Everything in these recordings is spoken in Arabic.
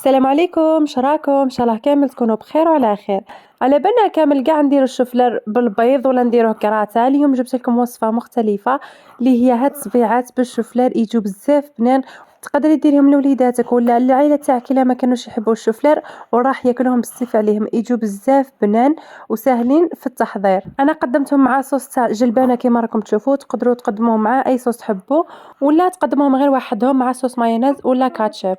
السلام عليكم، شراكم؟ ان شاء الله كامل تكونوا بخير وعلى خير. على بالنا كامل كاع نديروا الشوفلر بالبيض ولا نديروه كراتا. اليوم جبت لكم وصفه مختلفه اللي هي هاد الصبيعات بالشوفلر، يجوا بزاف بنان. تقدري ديريهم لوليداتك ولا العائله تاعك الا ما كانوش يحبوا الشوفلر وراح ياكلوهم بالسيف عليهم. يجوا بزاف بنان وسهلين في التحضير. انا قدمتهم مع صوص تاع جلبانه كيما راكم تشوفوا. تقدروا تقدموهم مع اي صوص تحبوا ولا تقدموهم غير وحدهم مع صوص مايونيز ولا كاتشب.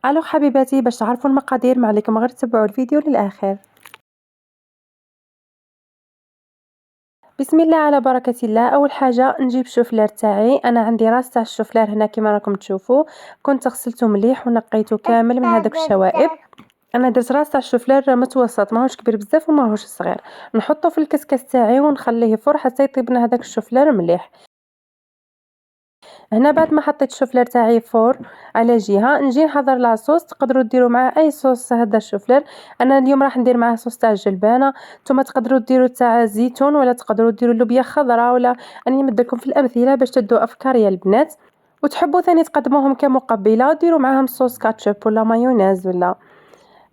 الو حبيباتي، باش تعرفوا المقادير ما عليكم غير تتبعوا الفيديو للاخر. بسم الله على بركة الله. اول حاجه نجيب الشوفلار تاعي. انا عندي راس تاع الشوفلار هنا كما راكم تشوفوا، كنت غسلته مليح ونقيته كامل من هذوك الشوائب. انا درت راس تاع الشوفلار متوسط، ماهوش كبير بزاف وماهوش صغير. نحطه في الكسكاس تاعي ونخليه يفور حتى يطيب لنا هذاك الشوفلار مليح. هنا بعد ما حطيت الشوفلر تاعي فور على جهه، نجي نحضر لاصوص. تقدروا ديروا معاه اي صوص هذا الشوفلر. انا اليوم راح ندير معاه صوص تاع الجلبانه. نتوما تقدروا ديروا تاع زيتون ولا تقدروا ديروا لوبيا خضراء، ولا اني نمدلكم في الامثله باش تدوا افكار يا البنات. وتحبوا ثاني تقدموهم كمقبله ديروا معاهم صوص كاتشب ولا مايونيز ولا.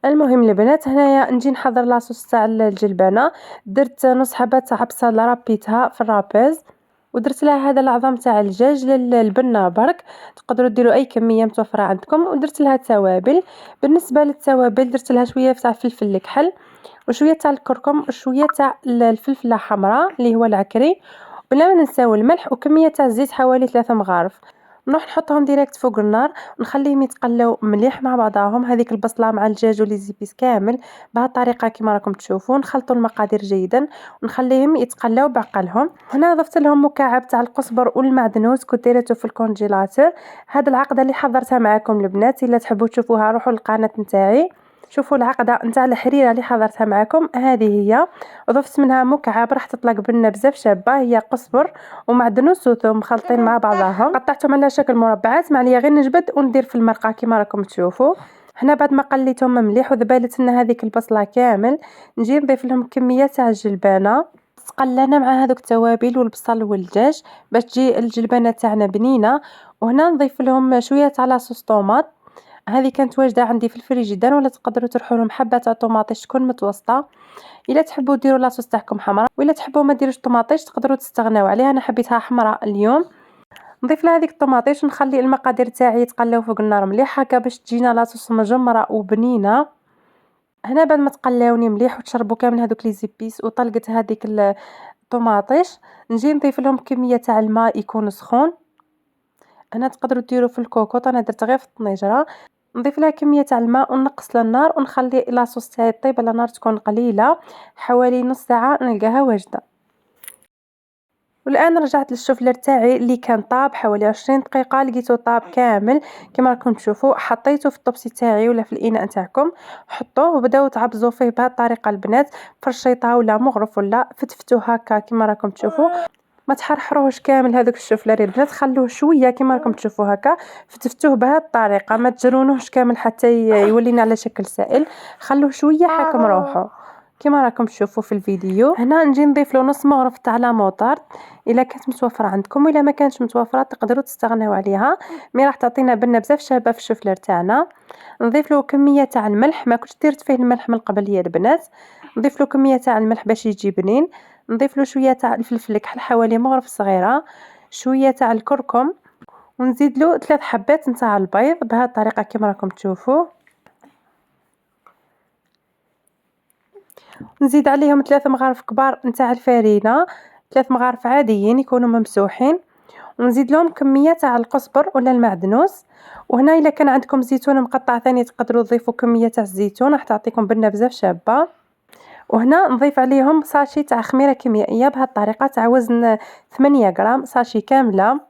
المهم البنات، هنايا نجي نحضر لاصوص تاع الجلبانه. درت نص حبه تاع بصل ربيتها في الرابيز، ودرت لها هذا العظم تاع الدجاج للبنه برك. تقدروا ديروا اي كميه متوفره عندكم. ودرت لها توابل. بالنسبه للتوابل درت لها شويه تاع فلفل الكحل وشويه تاع الكركم وشويه تاع الفلفله الحمراء اللي هو العكري، بلا ما ننساو الملح وكميه تاع الزيت حوالي 3 مغارف. نروح نحطهم ديريكت فوق النار ونخليهم يتقلاو مليح مع بعضهم. هذيك البصله مع الدجاج وليزيبيس كامل بهذه الطريقه كما راكم تشوفون. نخلطوا المقادير جيدا ونخليهم يتقلاو بعقلهم. هنا ضفت لهم مكعب تاع القزبر والمعدنوس كنت ديرته في الكونجيلاتور. هذه العقده اللي حضرتها معكم البنات، الا تحبوا تشوفوها روحوا للقناه نتاعي شوفوا العقده نتاع الحريره اللي حضرتها معكم. هذه هي. ضفت منها مكعب راح تطلق بنه بزاف شابه، هي قزبر ومعدنوس وثوم مخلطين مع بعضهم. قطعتهم على شكل مربعات، معليا غير نجبد وندير في المرقه كما راكم تشوفوا. هنا بعد ما قليتهم مليح وذبالت لنا هذيك البصله كامل، نجي نضيف لهم كميه تاع الجلبانه تقلنا مع هذوك التوابل والبصل والدجاج باش تجي الجلبانه تاعنا بنينه. وهنا نضيف لهم شويه تاع لاصوص طوماط. هذه كانت واجده عندي في الفريجيدار، ولا تقدروا ترحوا لهم حبه تاع طوماطيش تكون متوسطه. الا تحبوا ديروا لاصوص تاعكم حمراء، ولا تحبوا ما ديروش طوماطيش تقدروا تستغناو عليها. انا حبيتها حمراء اليوم. نضيف لها هذيك الطوماطيش ونخلي المقادير تاعي يتقلاو فوق النار مليح هكا باش تجينا لاصوص مجمره وبنينه. هنا بعد ما تقلاوني مليح وتشربوا كامل هذوك لي زيبيس وطلقت هذيك الطوماطيش، نجي نضيف لهم كميه تاع الماء يكون سخون. هنا تقدروا ديروا في الكوكوط، انا درت غير في الطنجره. نضيف لها كميه تاع الماء ونقص للنار ونخلي لاصوص تاعي طيب على نار تكون قليله حوالي نص ساعه نلقاها واجده. والان رجعت للشوفلر تاعي اللي كان طاب حوالي 20 دقيقه، لقيته طاب كامل كما راكم تشوفوا. حطيته في الطبسي تاعي ولا في الاناء تاعكم، حطوه وبداو تعبزوا فيه بهذه الطريقه البنات. فرشيطه ولا مغرف ولا فتفتوه هكا كما راكم تشوفوا. ما تحرحروهش كامل هذاك الشوفلر يا البنات، خلوه شويه كما راكم تشوفوا هكا. فتفتوه بهذه الطريقه، ما تجرونوهش كامل حتى يولينا على شكل سائل. خلوه شويه حاكم روحه كما راكم تشوفوا في الفيديو. هنا نجي نضيف له نص مغرف تاع لا موطارد الا كانت متوفره عندكم، والا ما كانتش متوفره تقدروا تستغناو عليها. مي راح تعطينا بنه بزاف شابه في الشوفلر تاعنا. نضيف له كميه تاع الملح، ما كنتش درت فيه الملح من قبل يا البنات. نضيف له كميه تاع الملح باش يجي بنين. نضيف له شويه تاع الفلفل الكحل حوالي مغرف صغيره، شويه تاع الكركم، ونزيد له 3 حبات نتاع البيض بهذه الطريقه كما راكم تشوفوا. نزيد عليهم 3 مغارف كبار نتاع الفرينه، 3 مغارف عاديين يكونوا ممسوحين. ونزيد لهم كميه تاع القزبر ولا المعدنوس. وهنا الا كان عندكم زيتون مقطع ثاني تقدروا تضيفوا كميه تاع الزيتون، راح تعطيكم بنه بزاف شابه. وهنا نضيف عليهم ساشي تاع خميره كيميائيه بهذه الطريقه تاع وزن 8 غرام ساشي كامله.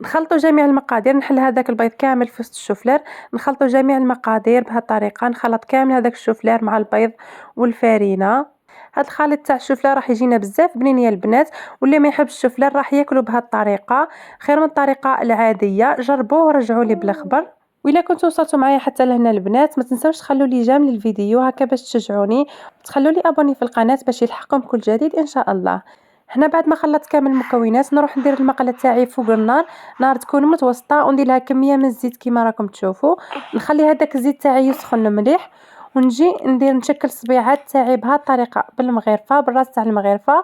نخلطوا جميع المقادير، نحل هذاك البيض كامل في وسط الشوفلر. نخلطوا جميع المقادير بهذه الطريقه، نخلط كامل هذاك الشوفلر مع البيض والفرينه. هذا الخليط تاع الشوفلر راح يجينا بزاف بنين يا البنات، واللي ما يحبش الشوفلر راح ياكلوا بهذه الطريقه خير من الطريقه العاديه. جربوه ورجعوا لي بالخبر. وإلا كنتوا وصلتوا معايا حتى لهنا البنات، ما تنسوش تخلوا لي جيم للفيديو هكا باش تشجعوني، وتخلوا لي ابوني في القناه باش يلحقكم كل جديد ان شاء الله. هنا بعد ما خلطت كامل المكونات نروح ندير المقله تاعي فوق النار، نار تكون متوسطه، وندير لها كميه من الزيت كيما راكم تشوفوا. نخلي هذاك الزيت تاعي يسخن مليح، ونجي نشكل الصبيعات تاعي بهذه الطريقه بالمغرفه، بالراس تاع المغرفه.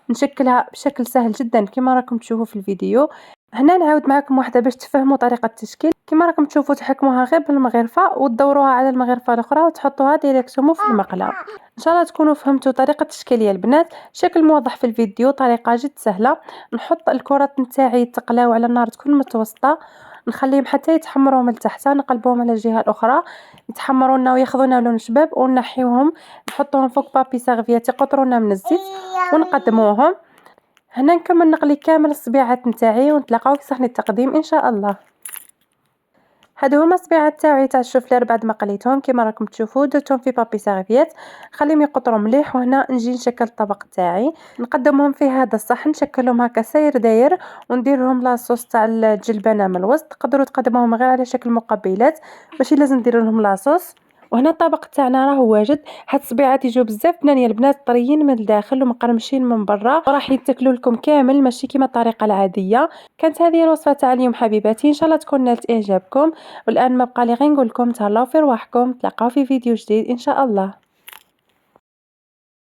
نشكلها بشكل سهل جدا كيما راكم تشوفوا في الفيديو. هنا نعاود معكم واحده باش تفهموا طريقه التشكيل. كيما راكم تشوفوا تحكموها غير بالمغرفه وتدوروها على المغرفه الاخرى وتحطوها ديريكتومون في المقله. ان شاء الله تكونوا فهمتوا طريقه التشكيل يا البنات. شكل موضح في الفيديو، طريقه جد سهله. نحط الكرات نتاعي يتقلاو على النار تكون متوسطه، نخليهم حتى يتحمروا من التحت، نقلبوهم على الجهه الاخرى يتحمروا لنا وياخذوا لنا لون شباب، ونحيوهم نحطوهم فوق بابي سيرفيات يقطروا لنا من الزيت ونقدموهم. هنا نكمل نقلي كامل الصبيعات نتاعي، ونتلاقاو في صحن التقديم ان شاء الله. هادو هما الصبيعات تاعي تاع الشوفلير بعد ما قليتهم كيما راكم تشوفوا. درتهم في بابي سيرفيات نخليهم يقطروا مليح، وهنا نجي نشكل الطبق تاعي نقدمهم في هذا الصحن، نشكلهم هكا ساير داير، وندير لهم لاصوص تاع الجلبانه من الوسط. تقدروا تقدموهم غير على شكل مقبلات، ماشي لازم ديروا لهم لاصوص. وهنا الطبق تاعنا راهو واجد. هاد الصبيعات يجوا بزاف بنان يا البنات، طريين من الداخل ومقرمشين من برا، وراح يتاكلوا لكم كامل ماشي كيما الطريقه العاديه. كانت هذه الوصفه تاع اليوم حبيباتي، ان شاء الله تكون نالت اعجابكم. والان ما بقى لي غير نقول لكم تهلاو في رواحكم، تلاقاو في فيديو جديد ان شاء الله.